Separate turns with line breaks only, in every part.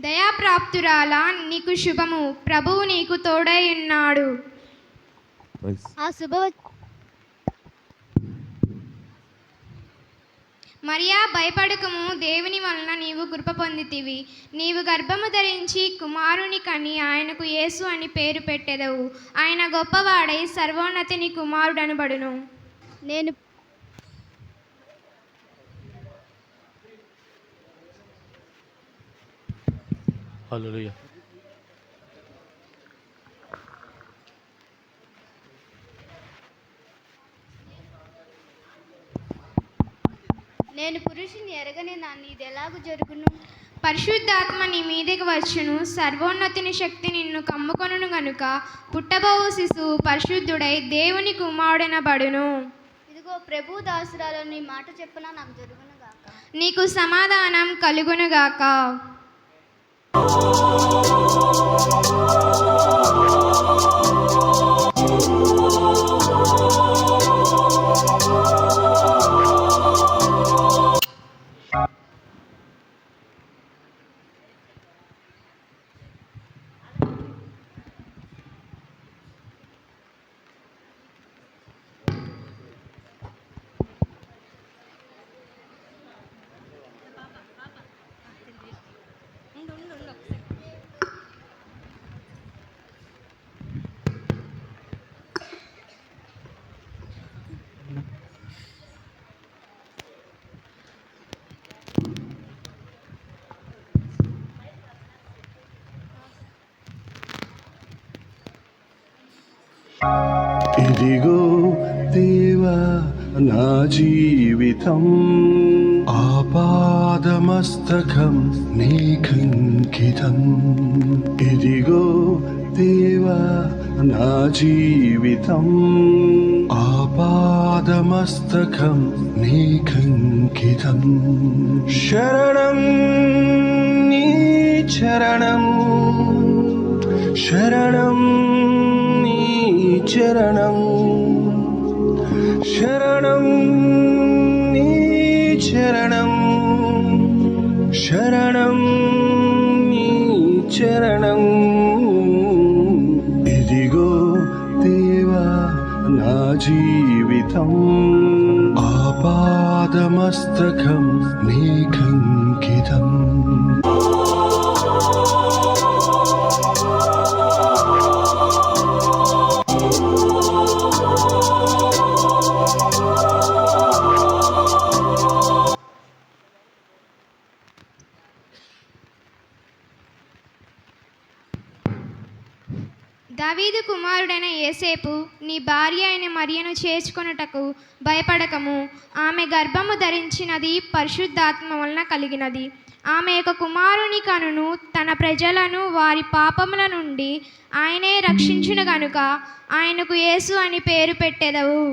దయాప్రాప్తురాలా, నీకు శుభము, ప్రభువు నీకు తోడై ఉన్నాడు. మరియా, భయపడకము, దేవుని వలన నీవు కృప పొందితివి. నీవు గర్భము ధరించి కుమారుని కని ఆయనకు యేసు అని పేరు పెట్టెదవు. ఆయన గొప్పవాడై సర్వోన్నతిని కుమారుడనబడును.
నేను
హల్లెలూయా.
నేను పురుషుని ఎరగని నాన్ని ఇది ఎలాగూ జరుగును?
పరిశుద్ధాత్మ నీ మీదకి వచ్చును, సర్వోన్నతిని శక్తి నిన్ను కమ్ముకొనును గనుక పుట్టబోవు శిశువు పరిశుద్ధుడై దేవుని కుమారుడనబడును.
ఇదిగో ప్రభు దాసురాలు, నీ మాట చెప్పున నాకు జరుగును గాక.
నీకు సమాధానం కలుగునుగాక.
ఇదిగో దేవా నా జీవితం, ఆపాదమస్తకం నీకంకితం. ఇదిగో దేవా నా జీవితం, ఆపాదమస్తకం నీకంకితం. శరణం నీ చరణం, శరణం చరణం, శరణం నీ చరణం, శరణం నీ చరణం. ఇదిగో దేవా నా జీవితం, ఆపాదమస్తకం నీకంకితం.
దావీదు కుమారుడైన యేసేపు, నీ భార్య అయిన మరియను చేర్చుకొనుటకు భయపడకము. ఆమె గర్భము ధరించినది పరిశుద్ధాత్మ వలన కలిగినది. ఆమె యొక్క కుమారుని కనును తన ప్రజలను వారి పాపముల నుండి ఆయనే రక్షించును గనుక ఆయనకు యేసు అని పేరు పెట్టెదవు.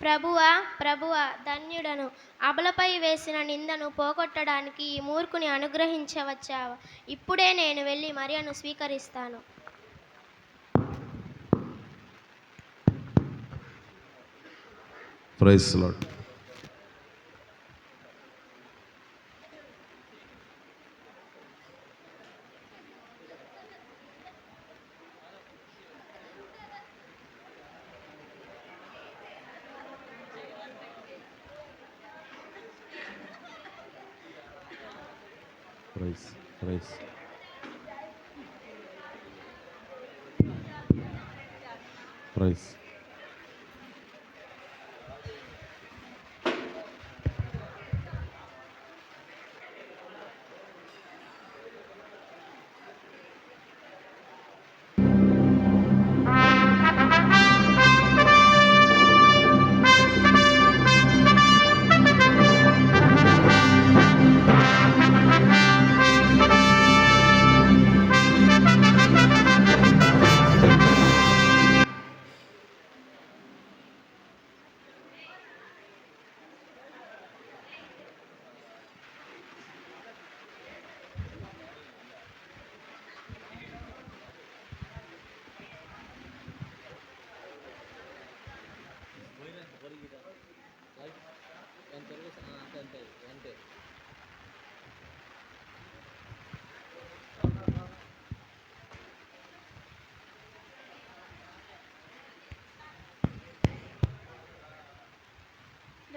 ప్రభువా ప్రభువా ధన్యుడను. అబలపై వేసిన నిందను పోగొట్టడానికి ఈ మూర్ఖుని అనుగ్రహించవచ్చావా? ఇప్పుడే నేను వెళ్ళి మరియను స్వీకరిస్తాను.
Praise Lord. Praise praise praise.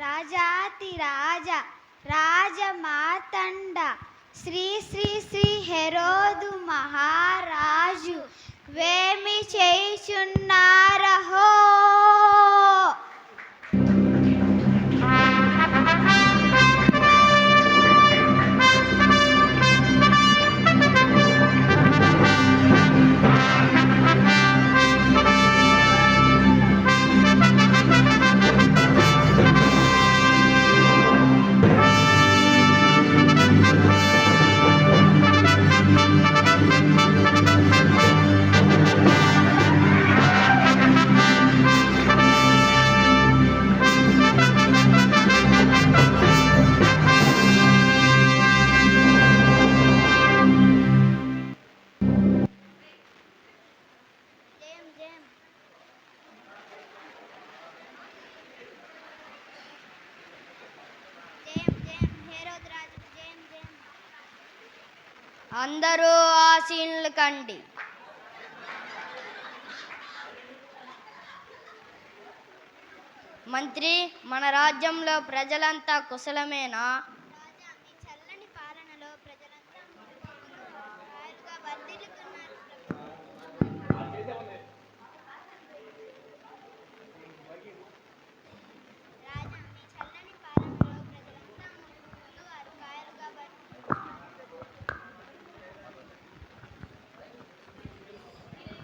రాజాతి రాజ రాజమార్తండ శ్రీ శ్రీ శ్రీ హెరోదు మహారాజు వేమి చేయుచున్నారహో.
అందరూ ఆసీనులు కండి. మంత్రి, మన రాజ్యంలో ప్రజలంతా కుశలమేనా?
రాజా, మీ చల్లని పాలనలో ప్రజలంతా హాయిగా వర్ధిల్లుతున్నారు ప్రభు. రాజా, మీ చల్లని పాలనలో ప్రజలంతా మునుపులు అరకాయలుగా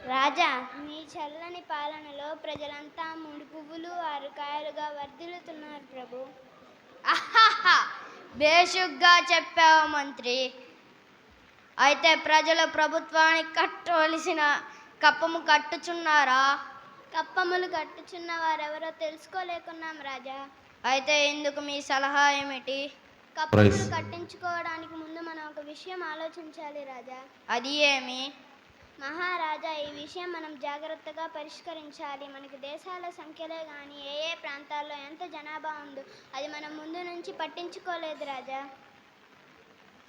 రాజా, మీ చల్లని పాలనలో ప్రజలంతా మూడు పువ్వులు ఆరు కాయలుగా వర్ధిల్లుతున్నారు ప్రభు.
ఆహాహా, బేషుగ్గా చెప్పావు మంత్రి. అయితే ప్రజలు ప్రభుత్వానికి కట్టవలసిన కప్పము కట్టుచున్నారా?
కప్పములు కట్టుచున్న వారెవరో తెలుసుకోలేకున్నాం రాజా.
అయితే ఇందుకు మీ సలహా ఏమిటి?
కప్పులను కట్టించుకోవడానికి ముందు మనం ఒక విషయం ఆలోచించాలి రాజా.
అది ఏమి?
మహారాజా, ఈ విషయం మనం జాగ్రత్తగా పరిష్కరించాలి. మనకి దేశాల సంఖ్యలే కానీ ఏ ప్రాంతాల్లో ఎంత జనాభా ఉందో అది మనం ముందు నుంచి పట్టించుకోలేదు రాజా.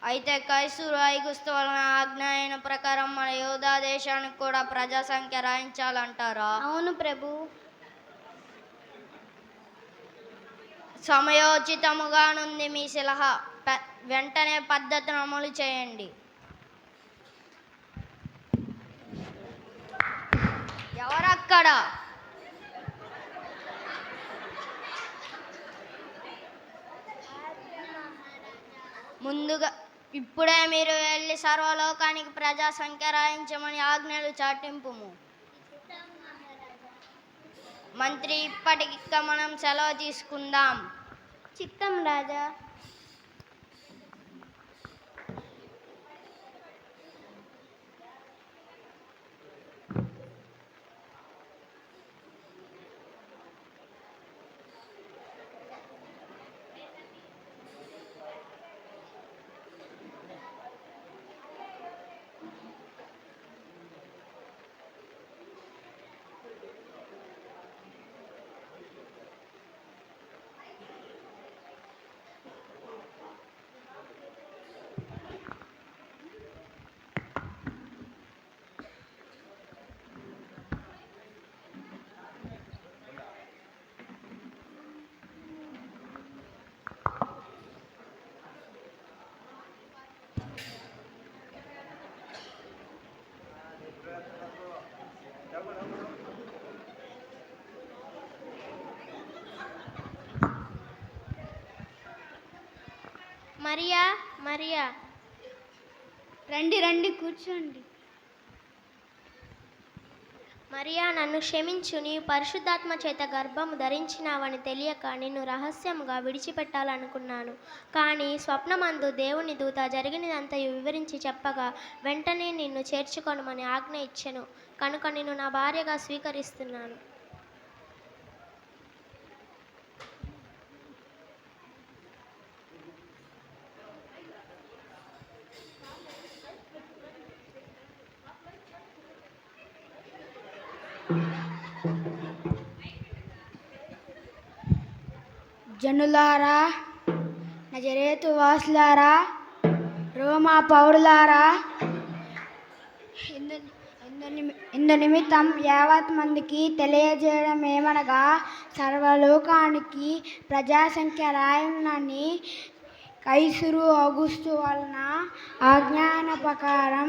అయితే కైసరు ఐగుస్తు వలన ఆజ్ఞ అయిన ప్రకారం మన యూదా దేశానికి కూడా ప్రజా సంఖ్య రాయించాలంటారా?
అవును ప్రభు.
సమయోచితముగానుంది మీ సలహా. వెంటనే పద్ధతిని అమలు చేయండి. ఎవరక్కడ? ముందుగా ఇప్పుడే మీరు వెళ్ళి సర్వలోకానికి ప్రజా సంఖ్య రాయించమని ఆజ్ఞలు చాటింపుము. మంత్రి, ఇప్పటికిక్క మనం సెలవు తీసుకుందాం.
చిత్తం రాజా. మరియా, మరియా, రండి రండి, కూర్చోండి. మరియా, నన్ను క్షమించు. నీవు పరిశుద్ధాత్మ చేత గర్భము ధరించినావని తెలియక నిన్ను రహస్యముగా విడిచిపెట్టాలనుకున్నాను. కానీ స్వప్నమందు దేవుని దూత జరిగినదంతయు వివరించి చెప్పగా వెంటనే నిన్ను చేర్చుకొనమని ఆజ్ఞ ఇచ్చెను. కనుక నిన్ను నా భార్యగా స్వీకరిస్తున్నాను.
జనులారా, నజరేతు వాసులారా, రోమా పౌరులారా, ఇందు నిమిత్తం యావత్ మందికి తెలియజేయడం ఏమనగా సర్వలోకానికి ప్రజాసంఖ్య రాయనని కైసరు ఆగుస్తు వలన ఆజ్ఞాన ప్రకారం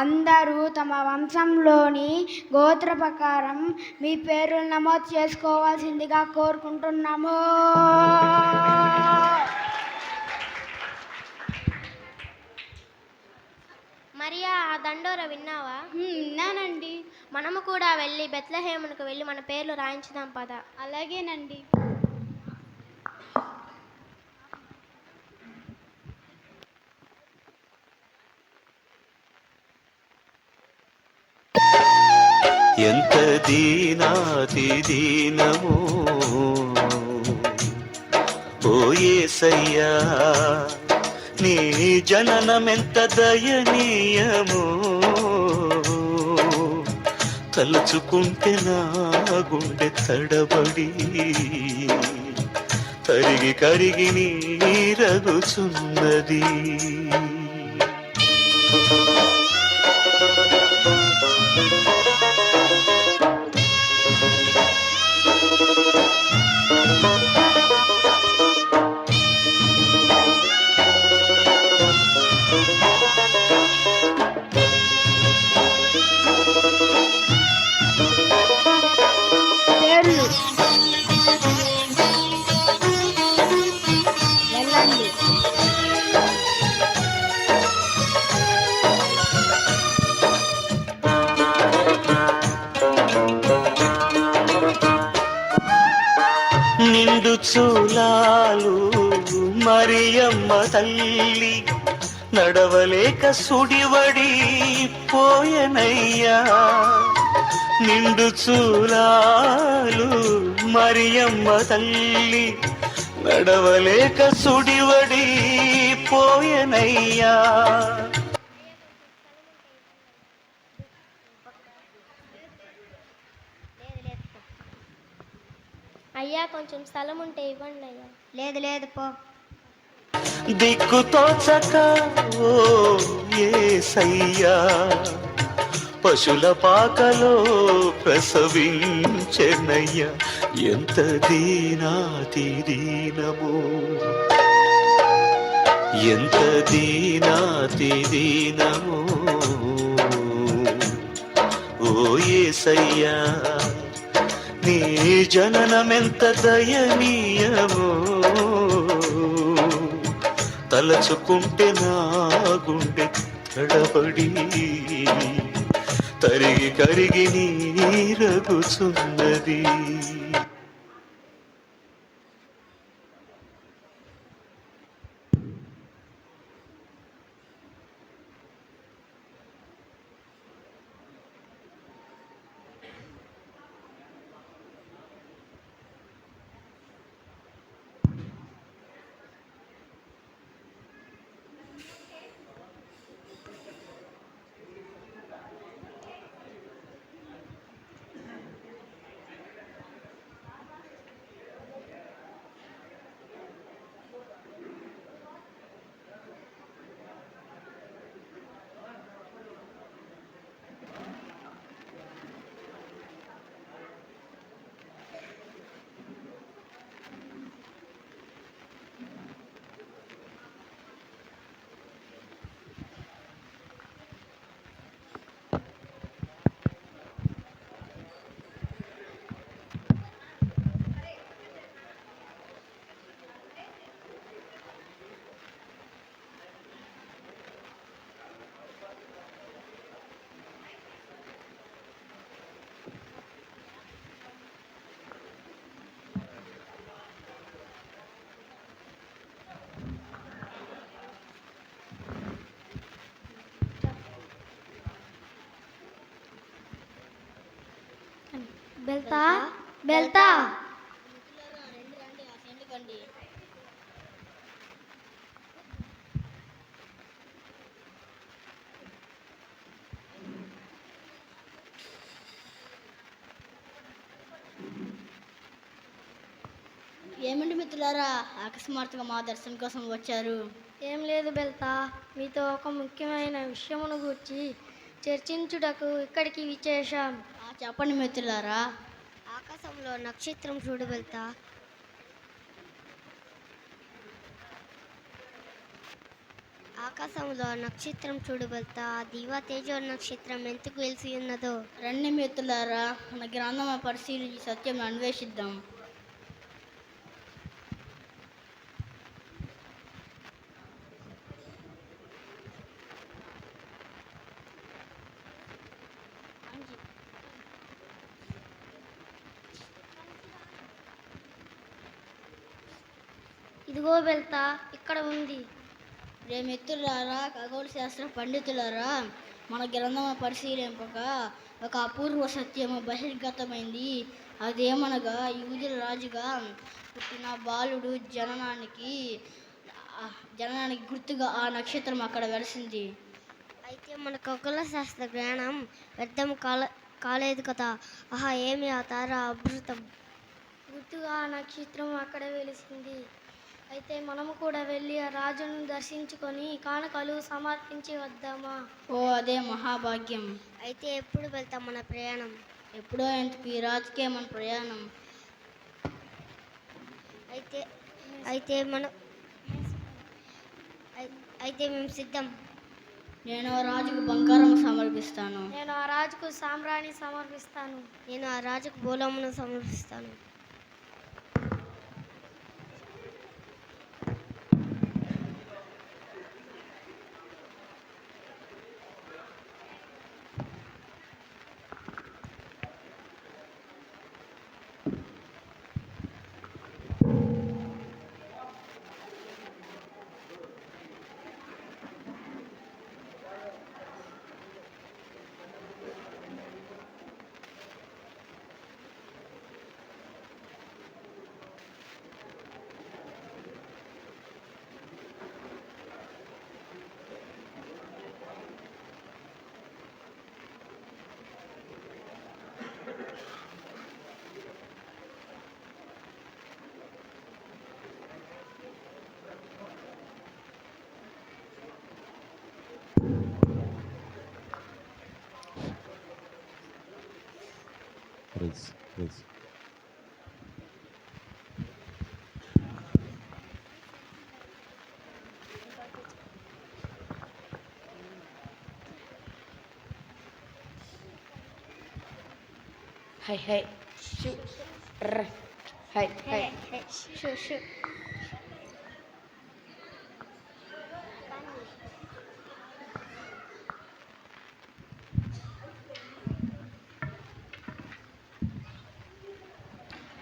అందరూ తమ వంశంలోని గోత్ర ప్రకారం మీ పేర్లు నమోదు చేసుకోవాల్సిందిగా కోరుకుంటున్నాము.
మరియా, ఆ దండోర విన్నావా?
విన్నానండి.
మనము కూడా వెళ్ళి బెత్లెహేమునకు వెళ్ళి మన పేర్లు రాయించుదాం పద.
అలాగేనండి.
ఎంత దీనాతి దీనమో ఓ యేసయ్యా, నీ జననమెంత దయనీయమో, తలుచుకుంటే నా గుండె తడబడి కరిగి కరిగి నీరగుచున్నది. నిండు చూలాలు మరియమ్మ తల్లి నడవలేక సుడివడి పోయనయ్యా. నిండు చూలాలు మరియమ్మ తల్లి నడవలేక సుడివడి పోయనయ్యా.
అయ్యా కొంచెం స్థలం ఉంటే ఇవ్వండి అయ్యా.
లేదు లేదు పో.
దిక్కుతోచక ఓ యేసయ్యా పశుల పాకలో ప్రసవించెనయ్యా. ఎంత దీనాతి దీనమో, ఎంత దీనాతి దీనమో ఓ యేసయ్యా. నీ జననమెంత దయనీయమో, తలచుకుంటే నా గుండె తడబడి తరిగి కరిగి నీరగుచున్నది.
వెళ్తా వెళ్తా.
ఏమిటి మిత్రులారా అకస్మాత్తుగా మా దర్శనం కోసం వచ్చారు?
ఏం లేదు బెల్తా, మీతో ఒక ముఖ్యమైన విషయమును గూర్చి చర్చించుటకు ఇక్కడికి విచ్చేశాం.
చెప్పండి మిత్రులారా.
ఆకాశంలో నక్షత్రం చూడు వెళ్తా. ఆకాశంలో నక్షత్రం చూడు వెళ్తా. దివా తేజో నక్షత్రం ఎందుకు వెలిసి ఉన్నదో
రండి మిత్రులారా, మన గ్రంథం పరిశీలించి సత్యం అన్వేషిద్దాం.
ఇదిగో బెల్తా, ఇక్కడ ఉంది.
రే మిత్రులారా, ఖగోళ శాస్త్ర పండితులారా, మన గ్రంథం పరిశీలింపగా ఒక అపూర్వ సత్యము బహిర్గతమైంది. అదేమనగా యూదుల రాజుగా పుట్టిన బాలుడు జననానికి గుర్తుగా ఆ నక్షత్రం అక్కడ వెలిసింది.
అయితే మన ఖగోళ శాస్త్ర జ్ఞానం వ్యర్థం కాలేదు కదా. ఆహా, ఏమి ఆ తార అద్భుతం.
గుర్తుగా ఆ నక్షత్రం అక్కడ వెలిసింది. అయితే మనము కూడా వెళ్ళి ఆ రాజును దర్శించుకొని కానుకలు సమర్పించి వద్దామా?
ఓ, అదే మహాభాగ్యం.
అయితే ఎప్పుడు వెళ్తాం మన ప్రయాణం?
ఎప్పుడో ఎందుకు, ఈ రాజుకే మన ప్రయాణం.
అయితే మేము సిద్ధం.
నేను ఆ రాజుకు బంగారం సమర్పిస్తాను.
నేను ఆ రాజుకు సామ్రాణి సమర్పిస్తాను.
నేను ఆ రాజుకు బోలమును సమర్పిస్తాను.
ప్రైజ్ ప్రైజ్
హై హై షు ర్ హై హై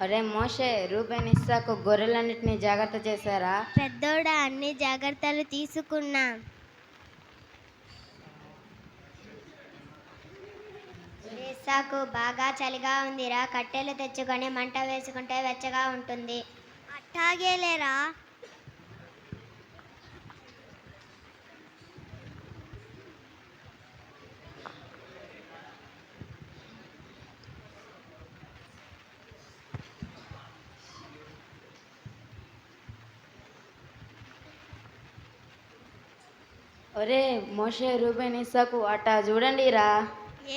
అరే మోషే రూబేన్ ఇస్సాకు గొర్రెలన్నిటిని జాగ్రత్త చేశారా?
పెద్దోడా అన్ని జాగ్రత్తలు తీసుకున్నా. ఇస్సాకు బాగా చలిగా ఉందిరా, కట్టెలు తెచ్చుకొని మంట వేసుకుంటే వెచ్చగా ఉంటుంది. అట్టాగేలేరా.
ఒరే మోషే రూబేన్ ఇస్సాకు అట్టా చూడండి రా.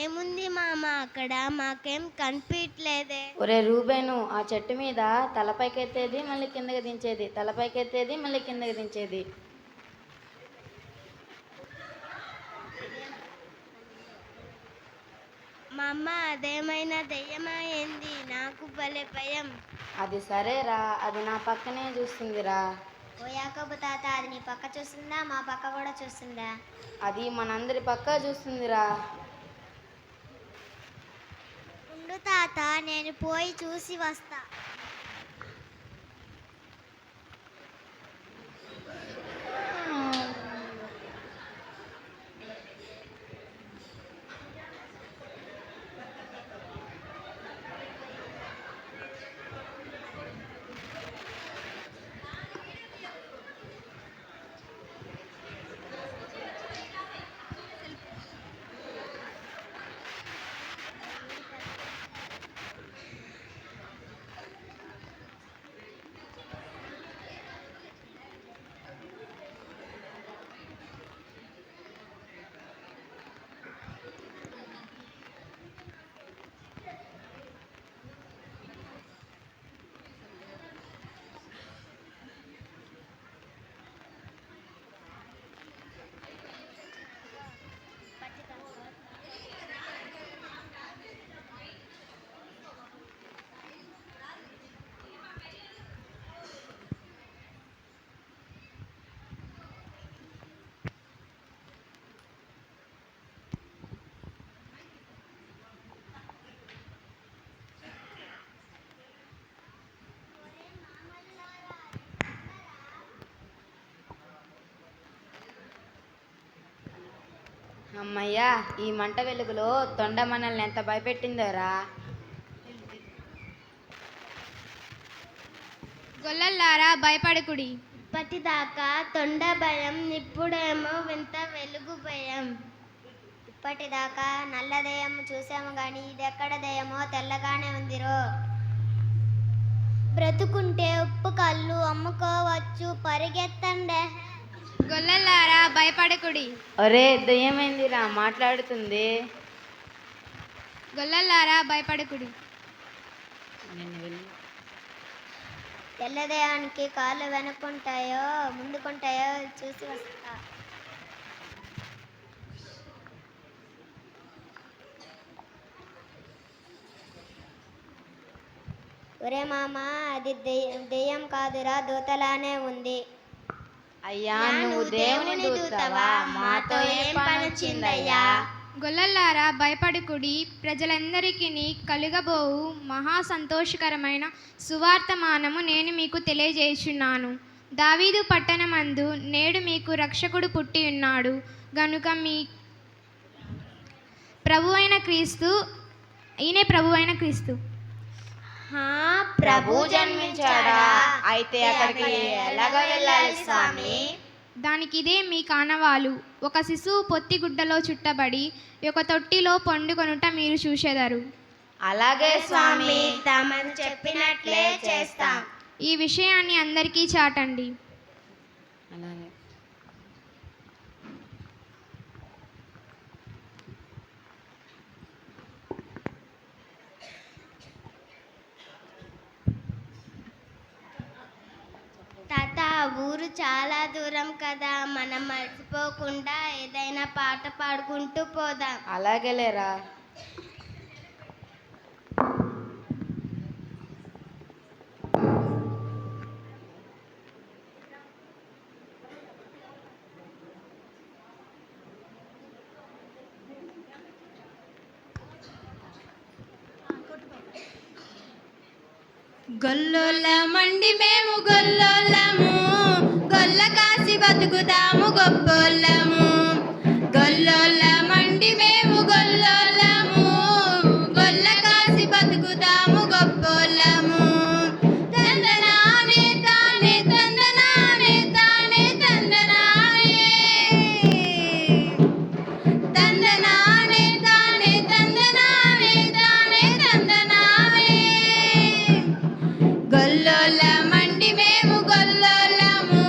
ఏముంది మామ అక్కడ? మాకేం కనిపించలేదే.
ఒరే రూబేను, ఆ చెట్టు మీద తలపైకెత్తేది మళ్ళీ కిందకి దించేది, తలపైకెత్తేది మళ్ళీ కిందకి దించేది.
మా అమ్మ అదేమైనా దెయ్యమా ఏంది? నాకు భలే భయం.
అది సరేరా, అది నా పక్కనే చూస్తుందిరా.
ఓ యాకోబు తాత, అది నీ పక్క చూస్తుందా? మా పక్క కూడా చూస్తుందా?
అది మనందరి పక్క చూస్తుందిరా.
ఉండు తాత, నేను పోయి చూసి వస్తా.
అమ్మయ్యా, ఈ మంట వెలుగులో తొండ మనల్ని ఎంత భయపెట్టిందోరా.
గొల్లల్లారా భయపడకుడి.
ఇప్పటిదాకా తొండ భయం, ఇప్పుడేమో వింత వెలుగు భయం. ఇప్పటిదాకా నల్ల దెయ్యం చూసాము గాని ఇదెక్కడ దెయ్యమో తెల్లగానే ఉందిరో. బ్రతుకుంటే ఉప్పు కళ్ళు అమ్ముకోవచ్చు, పరిగెత్తండే.
గొల్లల్లారా భయపడకుడి.
ఒరే దయ్యమైందిరా, మాట్లాడుతుంది.
గొల్లల్లారా భయపడకుడి.
తెల్ల దెయ్యానికి కాళ్ళు వెనుకుంటాయో ముందుకుంటాయో చూసి వస్తా. ఒరే మామ, అది దెయ్యం కాదురా, దూతలానే ఉంది.
అయ్యా, నువ్వు దేవుని దూతవా? మాతో ఏం పని వచ్చిందయ్యా?
గొల్లల్లారా భయపడకుడి. ప్రజలందరికీ కలుగబోవు మహా సంతోషకరమైన సువార్తమానము నేను మీకు తెలియజేయుచున్నాను. దావీదు పట్టణమందు నేడు మీకు రక్షకుడు పుట్టి ఉన్నాడు గనుక మీ ప్రభువైన క్రీస్తు, ఈయనే ప్రభువైన క్రీస్తు.
ప్రభు జన్మించాడా? అయితే అక్కడికి ఎలాగ వెళ్ళాలి స్వామి?
దానికి ఇదే మీ కానవాలు. ఒక శిశువు పొత్తిగుడ్డలో చుట్టబడి ఒక తొట్టిలో పండుకొనుట మీరు చూచెదరు.
అలాగే స్వామి,
తమరు చెప్పినట్లే చేస్తాం.
ఈ విషయాన్ని అందరికీ చాటండి.
అలాగే.
ఊరు చాలా దూరం కదా, మనం మర్చిపోకుండా ఏదైనా పాట పాడుకుంటూ పోదాం.
అలాగే లేరా.
గొల్లోళ్ళమండి మేము గొల్లోళ్ళము, గొల్ల కాసి బతుకుతాము గొప్పోళ్ళము. గొల్లోళ్ళమండి మేము గొల్లోళ్ళము, గొల్ల కాసి బతుకుతాము గొప్పోళ్ళము. తందనానే తానే తందనానే తానే తందనానే, తందనానే తానే తందనానే తానే తందనానే. గొల్లోళ్ళమండి మేము గొల్లోళ్ళము,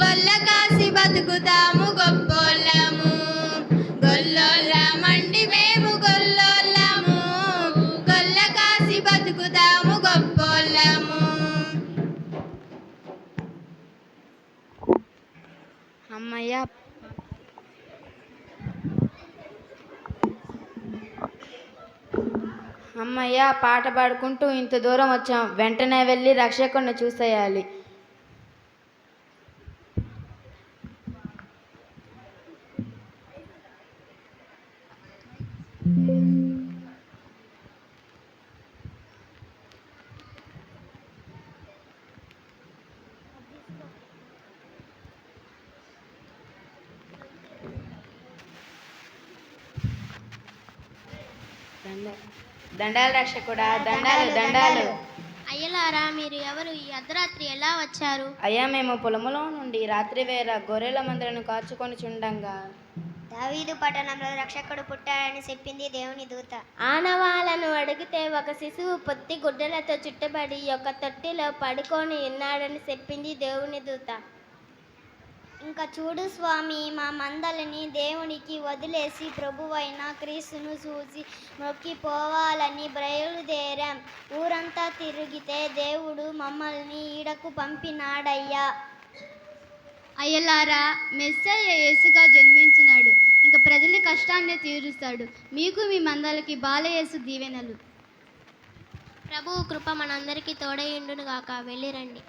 గొల్ల కాసి బతుకుతాము గొప్పోళ్ళము. గొల్లోళ్ళమండి మేము గొల్లోళ్ళము, గొల్ల కాసి బతుకుతాము గొప్పోళ్ళము. అమ్మయ్య, అమ్మయ్య, పాట పాడుకుంటూ ఇంత దూరం వచ్చాం. వెంటనే వెళ్ళి రక్షకుడిని చూసేయాలి. దండాలు రక్షకుడా, దండాలు దండాలు.
అయ్యలారా, మీరు ఎవరు? ఈ అర్ధరాత్రి ఎలా వచ్చారు?
అయ్యా, మేము పొలములో నుండి రాత్రి వేళ గొర్రెల మందలను కాచుకొని చుండంగా
దావీదు పట్టణంలో రక్షకుడు పుట్టాడని చెప్పింది దేవుని దూత.
ఆనవాళ్ళను అడిగితే ఒక శిశువు పొత్తి గుడ్డలతో చుట్టబడి ఒక తొట్టిలో పడుకొని ఉన్నాడని చెప్పింది దేవుని దూత.
ఇంకా చూడు స్వామి, మా మందలని దేవునికి వదిలేసి ప్రభువైన క్రీస్తును చూసి మొక్కిపోవాలని బయలుదేరాం. ఊరంతా తిరిగితే దేవుడు మమ్మల్ని ఈడకు పంపినాడయ్యా.
అయ్యలారా, మెస్సయ్య యేసుగా జన్మించినాడు. ఇంకా ప్రజల కష్టాన్ని తీరుస్తాడు. మీకు మీ మందలకి బాలయేసు దీవెనలు.
ప్రభువు కృప మనందరికీ తోడయుండును గాక. వెళ్ళిరండి.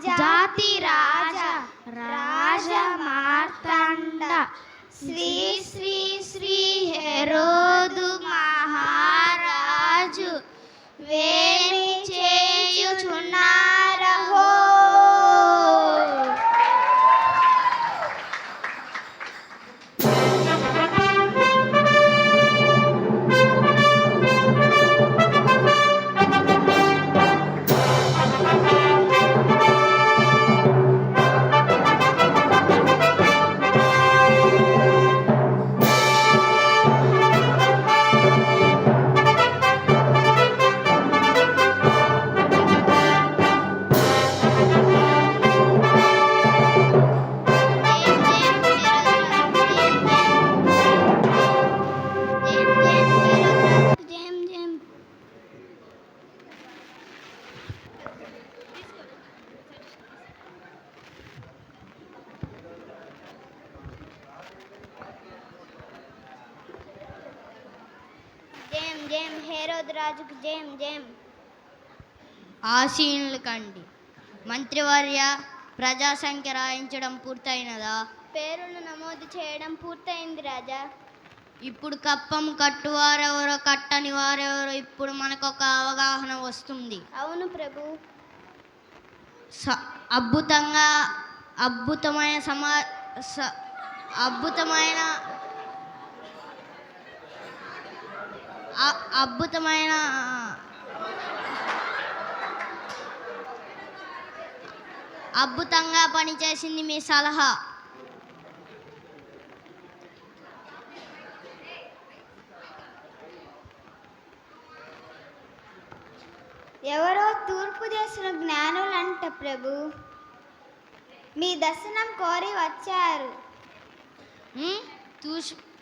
జాతి రాజా రాజ మార్తాండ శ్రీ శ్రీ శ్రీ హెరోదు మహారాజు వేమి చేయుచున్నారహో. జయం హేరోదు రాజుకు జయం జయం.
ఆశీనులు కండి. మంత్రివర్య, ప్రజా సంఖ్య రాయించడం పూర్తయినదా?
పేరును నమోదు చేయడం పూర్తయింది రాజా.
ఇప్పుడు కప్పం కట్టువారెవరో కట్టని వారెవరో ఇప్పుడు మనకు ఒక అవగాహన వస్తుంది.
అవును ప్రభు.
అద్భుతంగా అద్భుతమైన సమా స- అద్భుతమైన అద్భుతమైన అద్భుతంగా పనిచేసింది మీ సలహా.
ఎవరో తూర్పు దేశం జ్ఞానులంట ప్రభు, మీ దర్శనం కోరి వచ్చారు.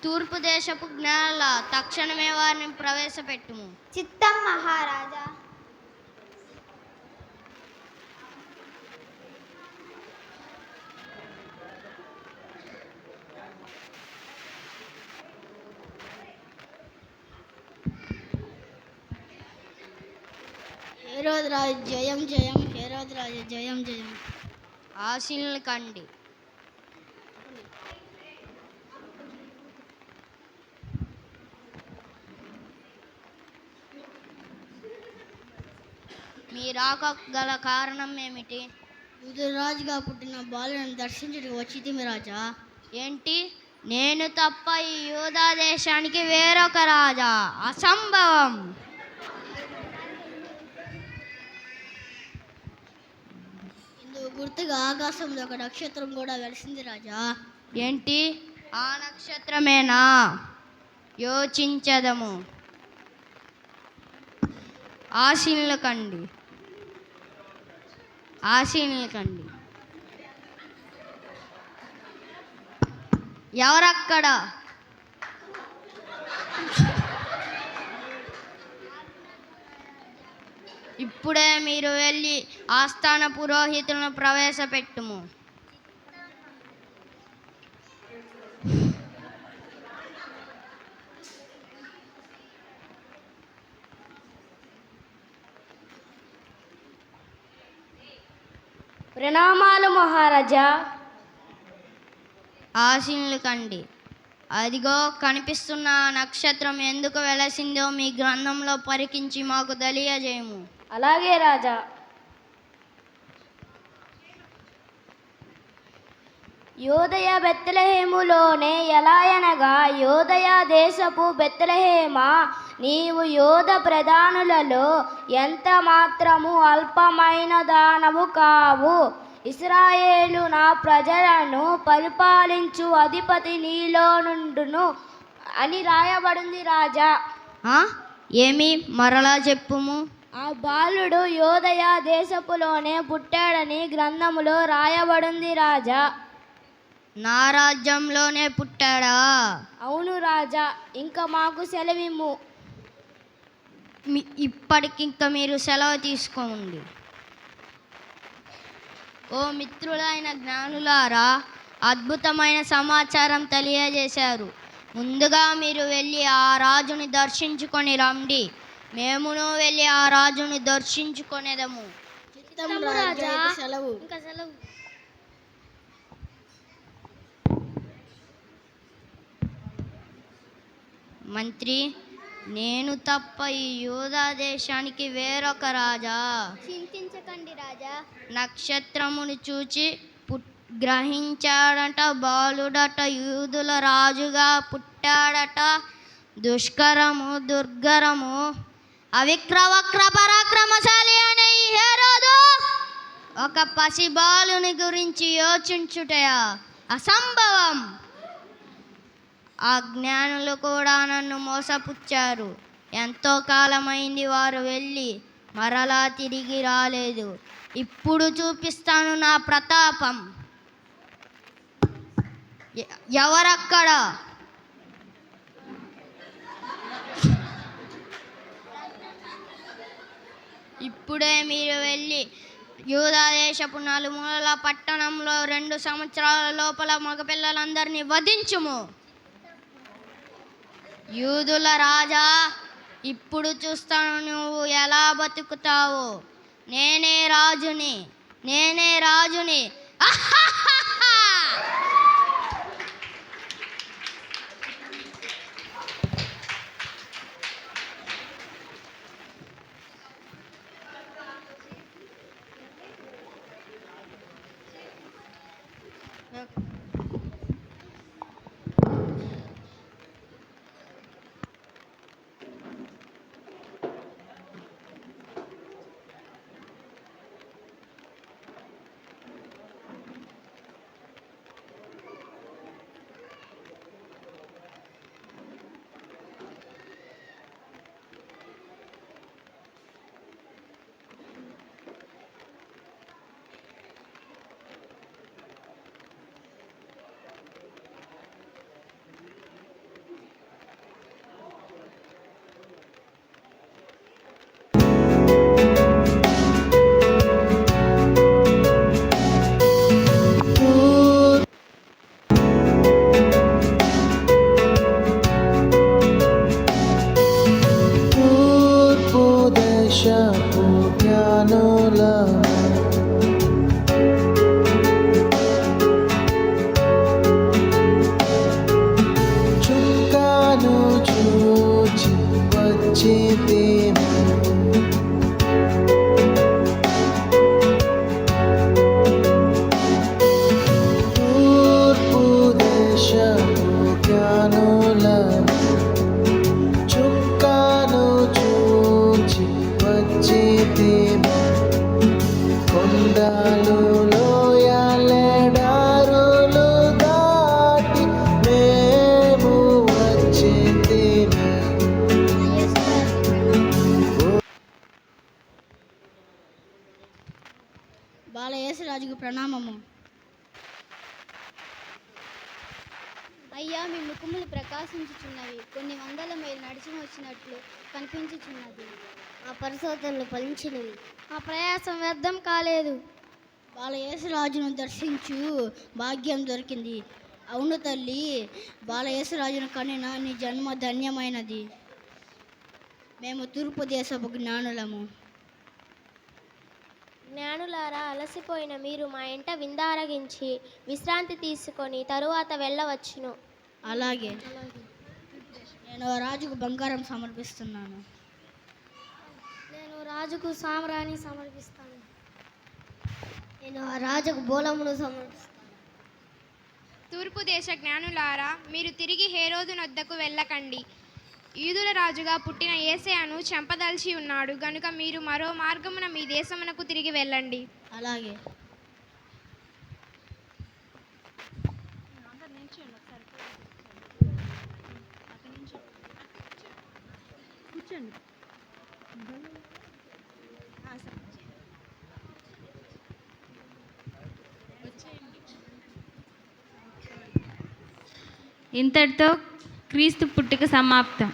తూర్పు దేశపు జ్ఞానుల తక్షణమే వారిని ప్రవేశపెట్టుము.
చిత్తం మహారాజా.
హేరోదు రాజు జయం జయం, హేరోదు రాజు జయం జయం.
ఆశీనులు కండి. మీ రాక గల కారణం ఏమిటి?
యూదురాజుగా పుట్టిన బాలుని దర్శించుటకు వచ్చితిమి రాజా.
ఏంటి? నేను తప్ప ఈ యూదా దేశానికి వేరొక రాజా? అసంభవం.
ఇందుకు గుర్తుగా ఆకాశంలో ఒక నక్షత్రం కూడా వెలిసింది రాజా.
ఏంటి? ఆ నక్షత్రమేనా? యోచించదము. ఆశీనులు కండి. ఆశీనులు కండి. ఎవరక్కడ? ఇప్పుడే మీరు వెళ్ళి ఆస్థాన పురోహితులను ప్రవేశపెట్టుము.
ప్రణామాలు మహారాజా.
ఆశీనులు కండి. అదిగో కనిపిస్తున్న ఆ నక్షత్రం ఎందుకు వెలసిందో మీ గ్రంథంలో పరికించి మాకు తెలియజేయము.
అలాగే రాజా. యోదయ బెత్లెహేములోనే ఎలా అనగా, యోదయ దేశపు బెత్లెహేమా, నీవు యోధ ప్రధానులలో ఎంత మాత్రము అల్పమైన దానవు కావు. ఇశ్రాయేలు నా ప్రజలను పరిపాలించు అధిపతి నీలో నుండును అని రాయబడింది రాజా.
ఏమి? మరలా చెప్పుము.
ఆ బాలుడు యోదయ దేశపులోనే పుట్టాడని గ్రంథములో రాయబడింది రాజా.
నా రాజ్యంలోనే పుట్టాడా?
అవును రాజా. ఇంకా మాకు సెలవిమ్ము.
ఇప్పటికింక మీరు సెలవు తీసుకోండి. ఓ మిత్రులైన జ్ఞానులారా, అద్భుతమైన సమాచారం తెలియజేశారు. ముందుగా మీరు వెళ్ళి ఆ రాజుని దర్శించుకొని రండి. మేమును వెళ్ళి ఆ రాజుని దర్శించుకొనేదము.
సెలవు.
మంత్రి, నేను తప్ప ఈ యూదా దేశానికి వేరొక రాజా?
చింతించకండి రాజా.
నక్షత్రమును చూచి గ్రహించాడట, బాలుడట, యూదుల రాజుగా పుట్టాడట. దుష్కరము, దుర్గరము, అవిక్రవక్ర పరాక్రమశాలి అనే ఈ హేరోదు ఒక పసి బాలుని గురించి యోచించుటయా? అసంభవం. ఆ జ్ఞానులు కూడా నన్ను మోసపుచ్చారు. ఎంతో కాలమైంది వారు వెళ్ళి, మరలా తిరిగి రాలేదు. ఇప్పుడు చూపిస్తాను నా ప్రతాపం. ఎవరక్కడ? ఇప్పుడే మీరు వెళ్ళి యూదా దేశపు నలుమూలల పట్టణంలో 2 సంవత్సరాల లోపల మగపిల్లలందరినీ వధించుము. యూదుల రాజా, ఇప్పుడు చూస్తాను నువ్వు ఎలా బతుకుతావో. నేనే రాజుని, నేనే రాజుని.
బాలయేసురాజుకు ప్రణామము. అయ్యా, మీ ముఖములు ప్రకాశించుచున్నవి, కొన్ని వందల మైలు నడిచి వచ్చినట్లు కనిపించుచున్నది.
మా పరిశోధనలు ఫలించినవి,
మా ప్రయాసం వ్యర్థం కాలేదు. బాలయేసురాజును దర్శించు భాగ్యం దొరికింది. అవును తల్లి, బాలయేసురాజును కనిన నీ జన్మ ధన్యమైనది. మేము తూర్పు దేశపు జ్ఞానులము.
జ్ఞానులారా, అలసిపోయిన మీరు మా ఇంట విందారగించి విశ్రాంతి తీసుకొని తరువాత వెళ్ళవచ్చును.
అలాగే. నేను రాజుకు బంగారం సమర్పిస్తున్నాను.
నేను రాజుకు సామ్రాణి సమర్పిస్తాను. నేను ఆ రాజుకు బోలమును సమర్పిస్తాను.
తూర్పు దేశ జ్ఞానులారా, మీరు తిరిగి హేరోదు నొద్దకు వెళ్ళకండి. యూదుల రాజుగా పుట్టిన యేసయ్యను చంపదలిచి ఉన్నాడు గనుక మీరు మరో మార్గమున మీ దేశమునకు తిరిగి వెళ్ళండి.
అలాగే.
ఇంతటితో క్రీస్తు పుట్టుక సమాప్తం.